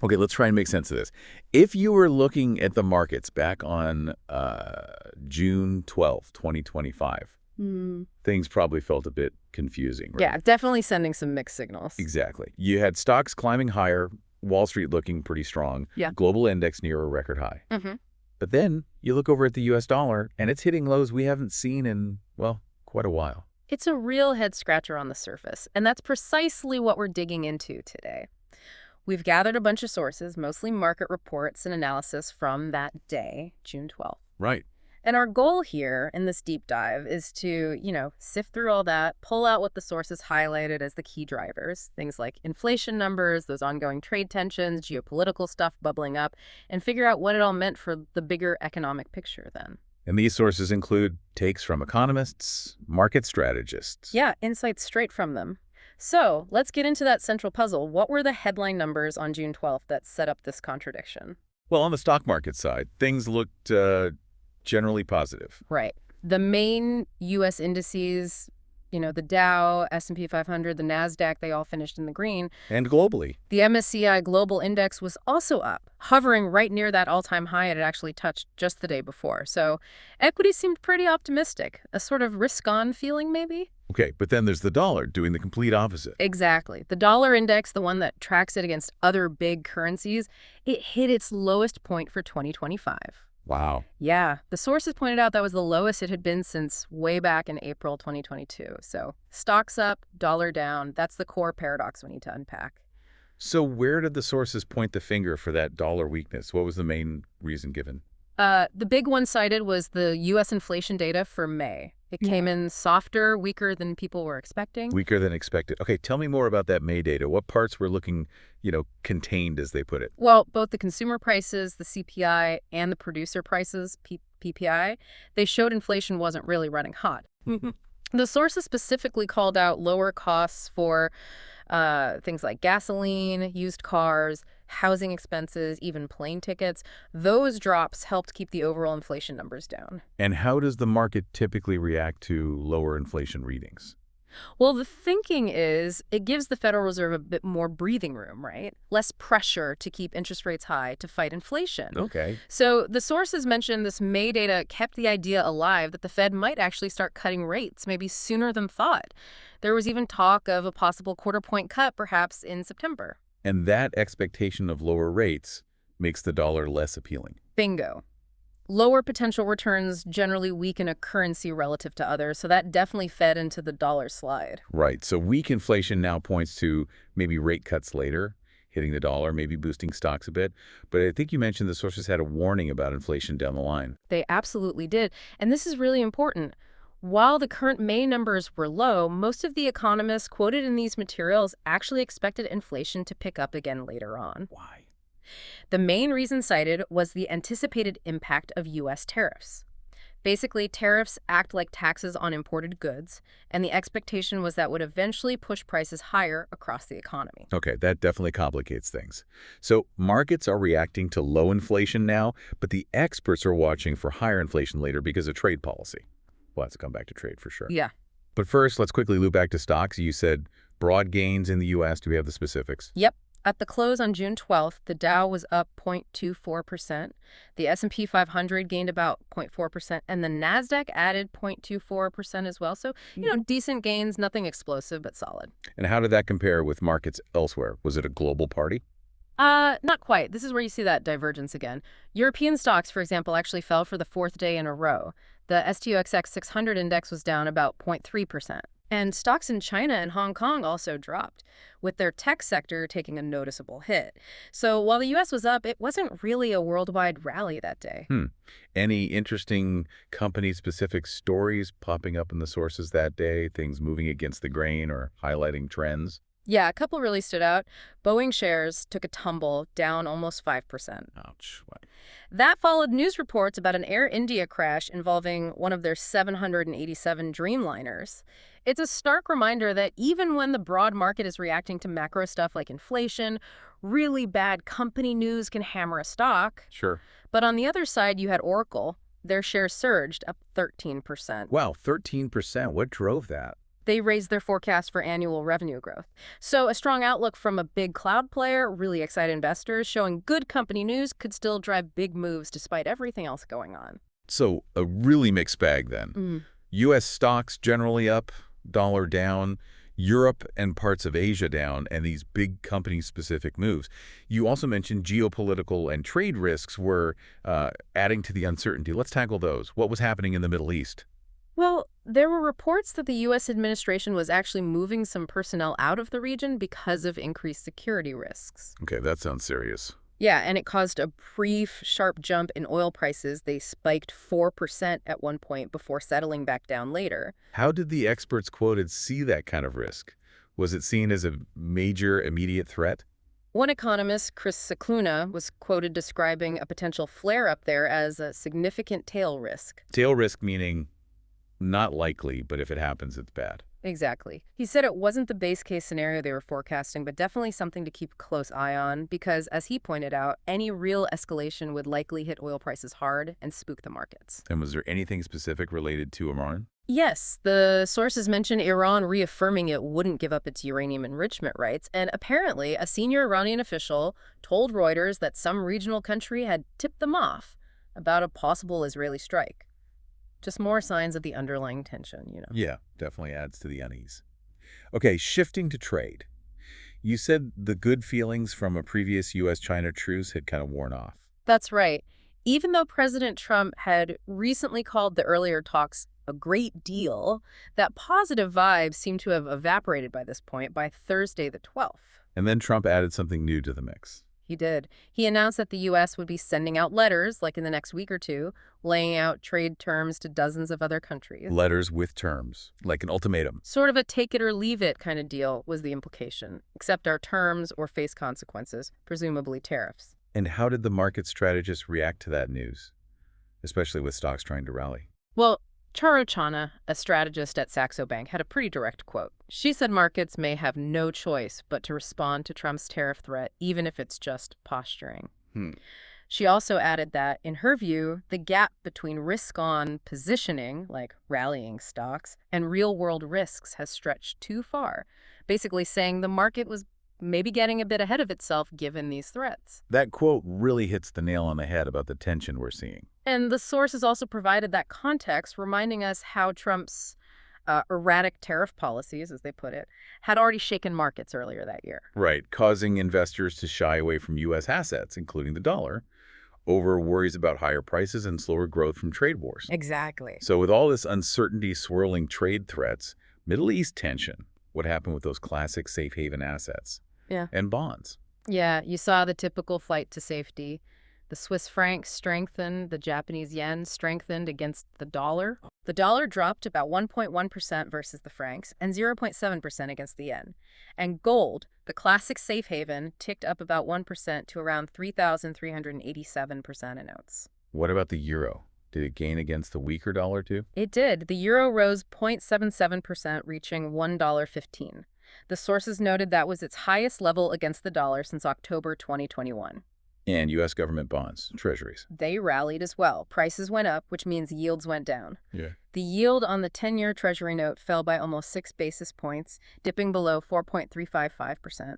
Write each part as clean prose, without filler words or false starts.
Okay, let's try and make sense of this. If you were looking at the markets back on June 12th, 2025, things probably felt a bit confusing, right? Yeah, definitely sending some mixed signals. Exactly. You had stocks climbing higher, Wall Street looking pretty strong, Yeah. global index near a record high. Mm-hmm. But then you look over at the U.S. dollar, and it's hitting lows we haven't seen in, well, quite a while. It's a real head-scratcher on the surface, and that's precisely what we're digging into today. We've gathered a bunch of sources, mostly market reports and analysis from that day, June 12th. Right. And our goal here in this deep dive is to, sift through all that, pull out what the sources highlighted as the key drivers, things like inflation numbers, those ongoing trade tensions, geopolitical stuff bubbling up, and figure out what it all meant for the bigger economic picture then. And these sources include takes from economists, market strategists. Yeah, insights straight from them. So let's get into that central puzzle. What were the headline numbers on June 12th that set up this contradiction? Well, on the stock market side, things looked generally positive. Right. The main U.S. indices, the Dow, S&P 500, the NASDAQ, they all finished in the green. And globally. The MSCI Global Index was also up, hovering right near that all-time high it had actually touched just the day before. So equity seemed pretty optimistic, a sort of risk-on feeling maybe? Okay, but then there's the dollar doing the complete opposite. Exactly. The dollar index, the one that tracks it against other big currencies, it hit its lowest point for 2025. Wow. Yeah, the sources pointed out that was the lowest it had been since way back in April 2022. So stocks up, dollar down. That's the core paradox we need to unpack. So where did the sources point the finger for that dollar weakness? What was the main reason given? The big one cited was the U.S. inflation data for May. It came in softer, weaker than people were expecting. Weaker than expected. Okay, tell me more about that May data. What parts were looking, contained, as they put it? Well, both the consumer prices, the CPI, and the producer prices, PPI, they showed inflation wasn't really running hot. The sources specifically called out lower costs for things like gasoline, used cars, housing expenses, even plane tickets. Those drops helped keep the overall inflation numbers down. And how does the market typically react to lower inflation readings? Well, the thinking is it gives the Federal Reserve a bit more breathing room, right? Less pressure to keep interest rates high to fight inflation. Okay. So the sources mentioned this May data kept the idea alive that the Fed might actually start cutting rates, maybe sooner than thought. There was even talk of a possible quarter-point cut, perhaps in September. And that expectation of lower rates makes the dollar less appealing. Bingo. Lower potential returns generally weaken a currency relative to others, so that definitely fed into the dollar slide. Right. So weak inflation now points to maybe rate cuts later, hitting the dollar, maybe boosting stocks a bit. But I think you mentioned the sources had a warning about inflation down the line. They absolutely did. And this is really important. While the current May numbers were low, most of the economists quoted in these materials actually expected inflation to pick up again later on. Why? The main reason cited was the anticipated impact of U.S. tariffs. Basically, tariffs act like taxes on imported goods, and the expectation was that would eventually push prices higher across the economy. Okay, that definitely complicates things. So markets are reacting to low inflation now, but the experts are watching for higher inflation later because of trade policy. We'll have to come back to trade for sure. Yeah. But first, let's quickly loop back to stocks. You said broad gains in the U.S. Do we have the specifics? Yep. At the close on June 12th, the Dow was up 0.24%. The S&P 500 gained about 0.4%, and the NASDAQ added 0.24% as well. So, decent gains, nothing explosive, but solid. And how did that compare with markets elsewhere? Was it a global party? Not quite. This is where you see that divergence again. European stocks, for example, actually fell for the fourth day in a row. The STOXX 600 index was down about 0.3%. And stocks in China and Hong Kong also dropped, with their tech sector taking a noticeable hit. So while the U.S. was up, it wasn't really a worldwide rally that day. Any interesting company-specific stories popping up in the sources that day, things moving against the grain or highlighting trends? Yeah, a couple really stood out. Boeing shares took a tumble, down almost 5%. Ouch. What? That followed news reports about an Air India crash involving one of their 787 Dreamliners. It's a stark reminder that even when the broad market is reacting to macro stuff like inflation, really bad company news can hammer a stock. Sure. But on the other side, you had Oracle. Their shares surged, up 13%. Wow, 13%. What drove that? they raised their forecast for annual revenue growth. So a strong outlook from a big cloud player really excited investors, showing good company news could still drive big moves despite everything else going on. So a really mixed bag then. Mm. U.S. stocks generally up, dollar down, Europe and parts of Asia down, and these big company-specific moves. You also mentioned geopolitical and trade risks were adding to the uncertainty. Let's tackle those. What was happening in the Middle East? Well, there were reports that the U.S. administration was actually moving some personnel out of the region because of increased security risks. Okay, that sounds serious. Yeah, and it caused a brief, sharp jump in oil prices. They spiked 4% at one point before settling back down later. How did the experts quoted see that kind of risk? Was it seen as a major immediate threat? One economist, Chris Cicluna, was quoted describing a potential flare-up there as a significant tail risk. Tail risk meaning not likely, but if it happens, it's bad. Exactly. He said it wasn't the base case scenario they were forecasting, but definitely something to keep a close eye on because, as he pointed out, any real escalation would likely hit oil prices hard and spook the markets. And was there anything specific related to Iran? Yes, the sources mention Iran reaffirming it wouldn't give up its uranium enrichment rights, and apparently a senior Iranian official told Reuters that some regional country had tipped them off about a possible Israeli strike. Just more signs of the underlying tension. Yeah, definitely adds to the unease. Okay, shifting to trade. You said the good feelings from a previous U.S. China truce had kind of worn off. That's right. Even though President Trump had recently called the earlier talks a great deal, that positive vibe seemed to have evaporated by this point by Thursday the 12th. And then Trump added something new to the mix. He did. He announced that the U.S. would be sending out letters, like in the next week or two, laying out trade terms to dozens of other countries. Letters with terms, like an ultimatum. Sort of a take it or leave it kind of deal was the implication. Accept our terms or face consequences, presumably tariffs. And how did the market strategists react to that news, especially with stocks trying to rally? Well, Charo Chana, a strategist at Saxo Bank, had a pretty direct quote. She said markets may have no choice but to respond to Trump's tariff threat, even if it's just posturing. She also added that, in her view, the gap between risk-on positioning, like rallying stocks, and real-world risks has stretched too far, basically saying the market was maybe getting a bit ahead of itself given these threats. That quote really hits the nail on the head about the tension we're seeing. And the sources also provided that context, reminding us how Trump's erratic tariff policies, as they put it, had already shaken markets earlier that year. Right, causing investors to shy away from U.S. assets, including the dollar, over worries about higher prices and slower growth from trade wars. Exactly. So with all this uncertainty swirling trade threats, Middle East tension, what happened with those classic safe haven assets? Yeah. And bonds. Yeah, you saw the typical flight to safety. The Swiss franc strengthened, the Japanese yen strengthened against the dollar. The dollar dropped about 1.1% versus the francs and 0.7% against the yen. And gold, the classic safe haven, ticked up about 1% to around 3,387% an ounce. What about the euro? Did it gain against the weaker dollar too? It did. The euro rose 0.77%, reaching $1.15. The sources noted that was its highest level against the dollar since October 2021. And U.S. government bonds, treasuries. They rallied as well. Prices went up, which means yields went down. Yeah. The yield on the 10-year Treasury note fell by almost 6 basis points, dipping below 4.355%.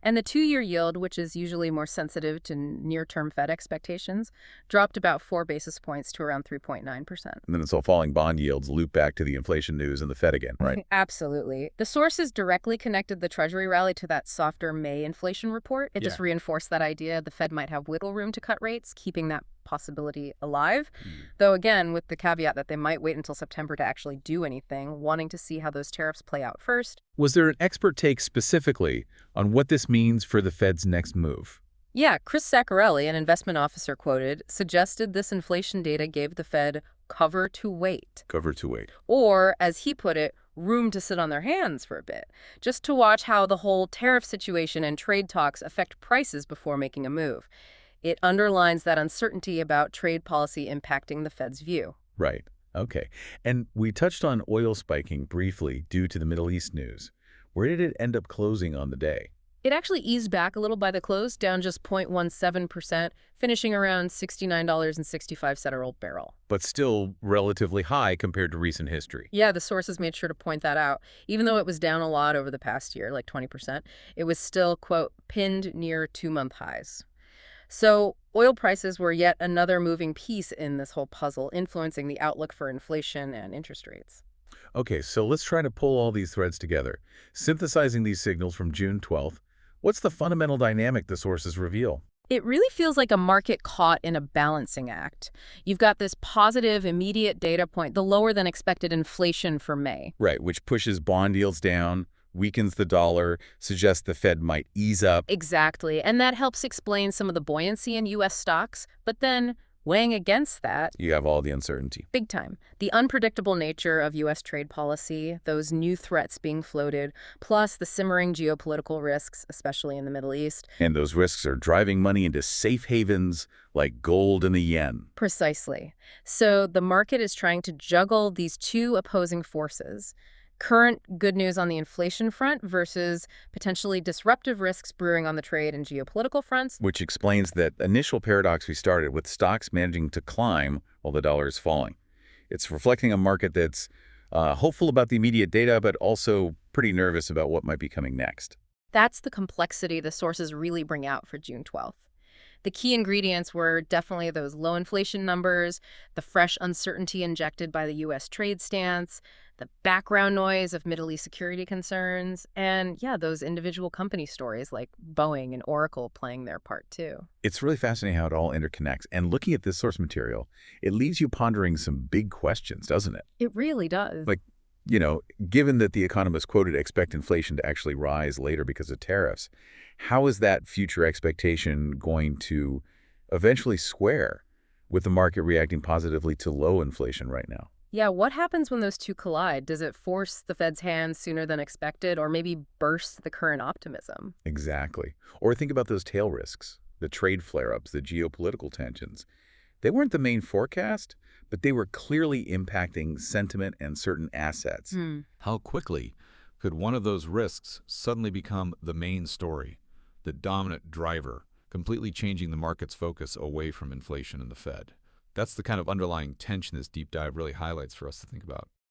And the 2-year yield, which is usually more sensitive to near-term Fed expectations, dropped about 4 basis points to around 3.9%. And then it's all falling bond yields loop back to the inflation news and the Fed again, right? Absolutely. The sources directly connected the Treasury rally to that softer May inflation report. It just reinforced that idea the Fed might have wiggle room to cut rates, keeping that possibility alive. Though again, with the caveat that they might wait until September to actually do anything, wanting to see how those tariffs play out first. Was there an expert take specifically on what this means for the Fed's next move? Yeah, Chris Zaccarelli, an investment officer quoted, suggested this inflation data gave the Fed cover to wait. Cover to wait. Or, as he put it, room to sit on their hands for a bit, just to watch how the whole tariff situation and trade talks affect prices before making a move. It underlines that uncertainty about trade policy impacting the Fed's view. Right. Okay. And we touched on oil spiking briefly due to the Middle East news. Where did it end up closing on the day? It actually eased back a little by the close, down just 0.17%, finishing around $69.65 a barrel. But still relatively high compared to recent history. Yeah, the sources made sure to point that out. Even though it was down a lot over the past year, like 20%, it was still, quote, pinned near 2-month highs. So oil prices were yet another moving piece in this whole puzzle, influencing the outlook for inflation and interest rates. Okay, so let's try to pull all these threads together. Synthesizing these signals from June 12th, what's the fundamental dynamic the sources reveal? It really feels like a market caught in a balancing act. You've got this positive, immediate data point, the lower than expected inflation for May. Right, which pushes bond yields down, weakens the dollar, suggests the Fed might ease up. Exactly. And that helps explain some of the buoyancy in U.S. stocks. But then, weighing against that, You have all the uncertainty. big time, the unpredictable nature of U.S. trade policy, those new threats being floated, plus the simmering geopolitical risks, especially in the Middle East. And those risks are driving money into safe havens like gold and the yen. Precisely. So the market is trying to juggle these two opposing forces. Current good news on the inflation front versus potentially disruptive risks brewing on the trade and geopolitical fronts. Which explains that initial paradox we started with stocks managing to climb while the dollar is falling. It's reflecting a market that's hopeful about the immediate data, but also pretty nervous about what might be coming next. That's the complexity the sources really bring out for June 12th. The key ingredients were definitely those low inflation numbers, the fresh uncertainty injected by the U.S. trade stance, the background noise of Middle East security concerns, and yeah, those individual company stories like Boeing and Oracle playing their part too. It's really fascinating how it all interconnects. And looking at this source material, it leaves you pondering some big questions, doesn't it? It really does. Like, given that the economists quoted expect inflation to actually rise later because of tariffs, how is that future expectation going to eventually square with the market reacting positively to low inflation right now? Yeah, what happens when those two collide? Does it force the Fed's hand sooner than expected or maybe burst the current optimism? Exactly. Or think about those tail risks, the trade flare-ups, the geopolitical tensions. They weren't the main forecast, but they were clearly impacting sentiment and certain assets. How quickly could one of those risks suddenly become the main story, the dominant driver, completely changing the market's focus away from inflation and the Fed? That's the kind of underlying tension this deep dive really highlights for us to think about.